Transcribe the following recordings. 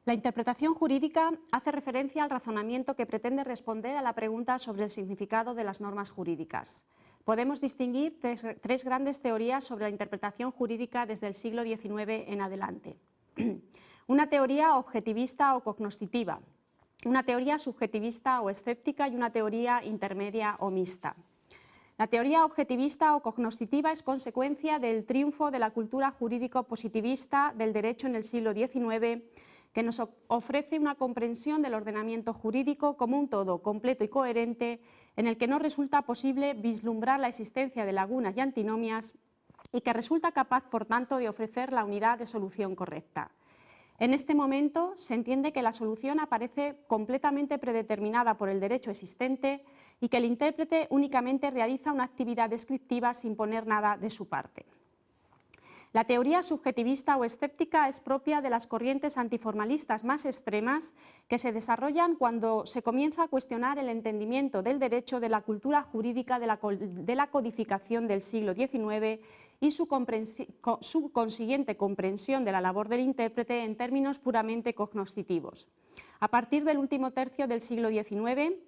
La interpretación jurídica hace referencia al razonamiento que pretende responder a la pregunta sobre el significado de las normas jurídicas. Podemos distinguir tres grandes teorías sobre la interpretación jurídica desde el siglo XIX en adelante. Una teoría objetivista o cognoscitiva, una teoría subjetivista o escéptica y una teoría intermedia o mixta. La teoría objetivista o cognoscitiva es consecuencia del triunfo de la cultura jurídico-positivista del derecho en el siglo XIX, que nos ofrece una comprensión del ordenamiento jurídico como un todo completo y coherente, en el que no resulta posible vislumbrar la existencia de lagunas y antinomias y que resulta capaz, por tanto, de ofrecer la unidad de solución correcta. En este momento se entiende que la solución aparece completamente predeterminada por el derecho existente y que el intérprete únicamente realiza una actividad descriptiva sin poner nada de su parte. La teoría subjetivista o escéptica es propia de las corrientes antiformalistas más extremas que se desarrollan cuando se comienza a cuestionar el entendimiento del derecho de la cultura jurídica de la codificación del siglo XIX y su consiguiente comprensión de la labor del intérprete en términos puramente cognoscitivos. A partir del último tercio del siglo XIX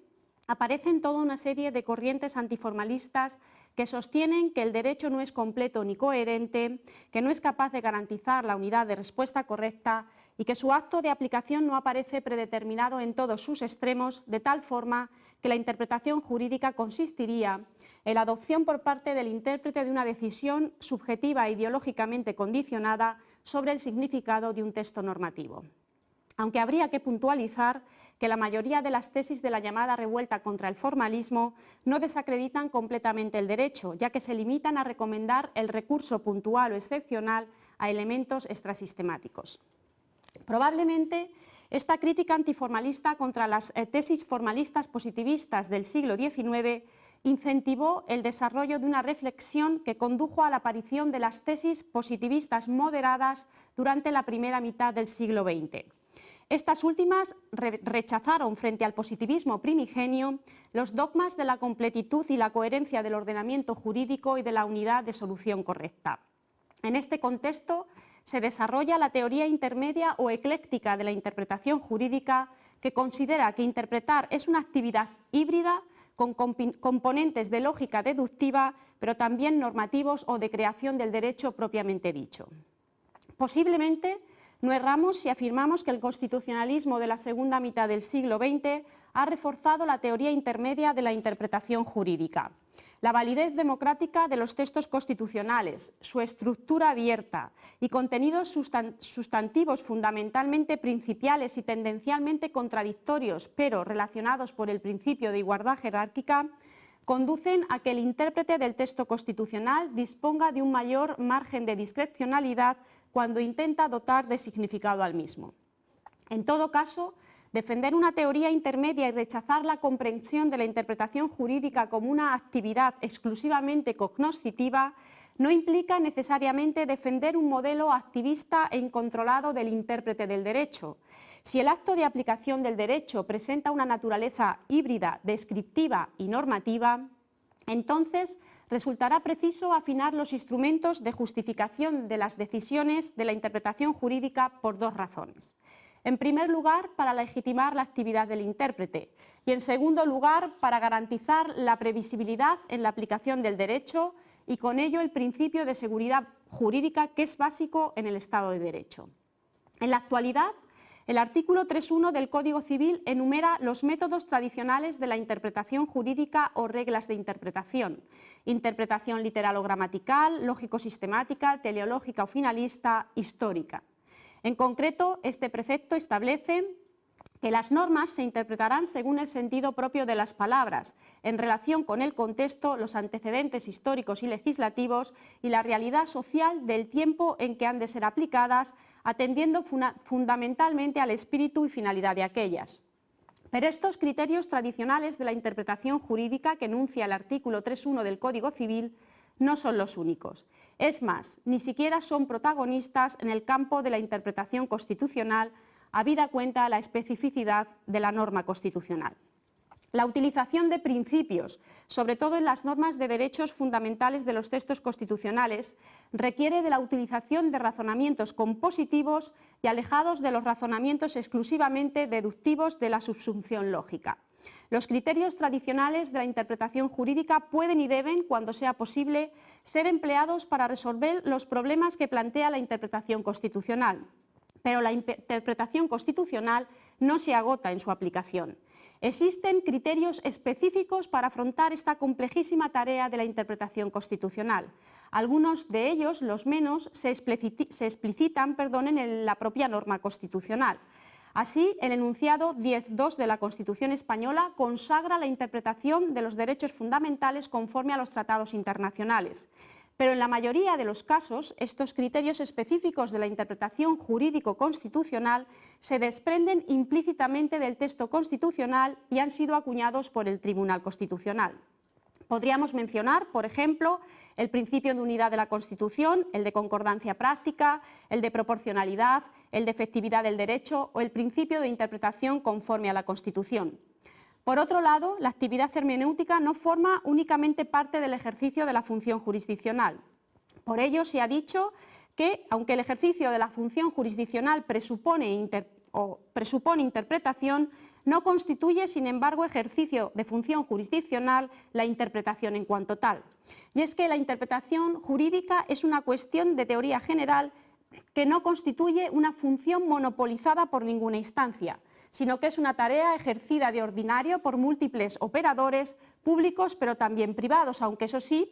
aparecen toda una serie de corrientes antiformalistas que sostienen que el derecho no es completo ni coherente, que no es capaz de garantizar la unidad de respuesta correcta y que su acto de aplicación no aparece predeterminado en todos sus extremos, de tal forma que la interpretación jurídica consistiría en la adopción por parte del intérprete de una decisión subjetiva e ideológicamente condicionada sobre el significado de un texto normativo. Aunque habría que puntualizar que la mayoría de las tesis de la llamada revuelta contra el formalismo no desacreditan completamente el derecho, ya que se limitan a recomendar el recurso puntual o excepcional a elementos extrasistemáticos. Probablemente esta crítica antiformalista contra las tesis formalistas positivistas del siglo XIX incentivó el desarrollo de una reflexión que condujo a la aparición de las tesis positivistas moderadas durante la primera mitad del siglo XX. Estas últimas rechazaron frente al positivismo primigenio los dogmas de la completitud y la coherencia del ordenamiento jurídico y de la unidad de solución correcta. En este contexto se desarrolla la teoría intermedia o ecléctica de la interpretación jurídica, que considera que interpretar es una actividad híbrida con componentes de lógica deductiva, pero también normativos o de creación del derecho propiamente dicho. Posiblemente no erramos si afirmamos que el constitucionalismo de la segunda mitad del siglo XX ha reforzado la teoría intermedia de la interpretación jurídica. La validez democrática de los textos constitucionales, su estructura abierta y contenidos sustantivos fundamentalmente principiales y tendencialmente contradictorios, pero relacionados por el principio de igualdad jerárquica, conducen a que el intérprete del texto constitucional disponga de un mayor margen de discrecionalidad cuando intenta dotar de significado al mismo. En todo caso, defender una teoría intermedia y rechazar la comprensión de la interpretación jurídica como una actividad exclusivamente cognoscitiva no implica necesariamente defender un modelo activista e incontrolado del intérprete del derecho. Si el acto de aplicación del derecho presenta una naturaleza híbrida, descriptiva y normativa, entonces resultará preciso afinar los instrumentos de justificación de las decisiones de la interpretación jurídica por dos razones. En primer lugar, para legitimar la actividad del intérprete y, en segundo lugar, para garantizar la previsibilidad en la aplicación del derecho y con ello el principio de seguridad jurídica, que es básico en el Estado de Derecho. En la actualidad, el artículo 3.1 del Código Civil enumera los métodos tradicionales de la interpretación jurídica o reglas de interpretación: interpretación literal o gramatical, lógico-sistemática, teleológica o finalista, histórica. En concreto, este precepto establece que las normas se interpretarán según el sentido propio de las palabras, en relación con el contexto, los antecedentes históricos y legislativos y la realidad social del tiempo en que han de ser aplicadas, atendiendo fundamentalmente al espíritu y finalidad de aquellas. Pero estos criterios tradicionales de la interpretación jurídica que enuncia el artículo 3.1 del Código Civil no son los únicos. Es más, ni siquiera son protagonistas en el campo de la interpretación constitucional, habida cuenta la especificidad de la norma constitucional. La utilización de principios, sobre todo en las normas de derechos fundamentales de los textos constitucionales, requiere de la utilización de razonamientos compositivos y alejados de los razonamientos exclusivamente deductivos de la subsunción lógica. Los criterios tradicionales de la interpretación jurídica pueden y deben, cuando sea posible, ser empleados para resolver los problemas que plantea la interpretación constitucional. Pero la interpretación constitucional no se agota en su aplicación. Existen criterios específicos para afrontar esta complejísima tarea de la interpretación constitucional. Algunos de ellos, los menos, se explicitan en la propia norma constitucional. Así, el enunciado 10.2 de la Constitución española consagra la interpretación de los derechos fundamentales conforme a los tratados internacionales. Pero en la mayoría de los casos, estos criterios específicos de la interpretación jurídico-constitucional se desprenden implícitamente del texto constitucional y han sido acuñados por el Tribunal Constitucional. Podríamos mencionar, por ejemplo, el principio de unidad de la Constitución, el de concordancia práctica, el de proporcionalidad, el de efectividad del derecho o el principio de interpretación conforme a la Constitución. Por otro lado, la actividad hermenéutica no forma únicamente parte del ejercicio de la función jurisdiccional. Por ello, se ha dicho que, aunque el ejercicio de la función jurisdiccional presupone interpretación, no constituye, sin embargo, ejercicio de función jurisdiccional la interpretación en cuanto tal. Y es que la interpretación jurídica es una cuestión de teoría general que no constituye una función monopolizada por ninguna instancia, sino que es una tarea ejercida de ordinario por múltiples operadores públicos, pero también privados, aunque eso sí,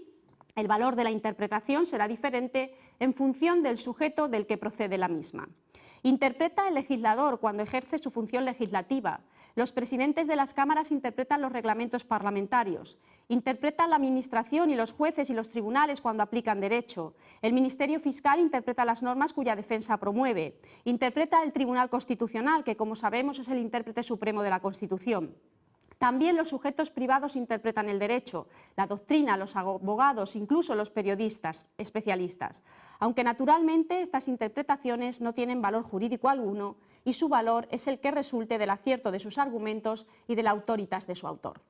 el valor de la interpretación será diferente en función del sujeto del que procede la misma. Interpreta el legislador cuando ejerce su función legislativa. Los presidentes de las cámaras interpretan los reglamentos parlamentarios. Interpreta la administración y los jueces y los tribunales cuando aplican derecho. El Ministerio Fiscal interpreta las normas cuya defensa promueve. Interpreta el Tribunal Constitucional, que, como sabemos, es el intérprete supremo de la Constitución. También los sujetos privados interpretan el derecho, la doctrina, los abogados, incluso los periodistas especialistas, aunque naturalmente estas interpretaciones no tienen valor jurídico alguno y su valor es el que resulte del acierto de sus argumentos y de la autoritas de su autor.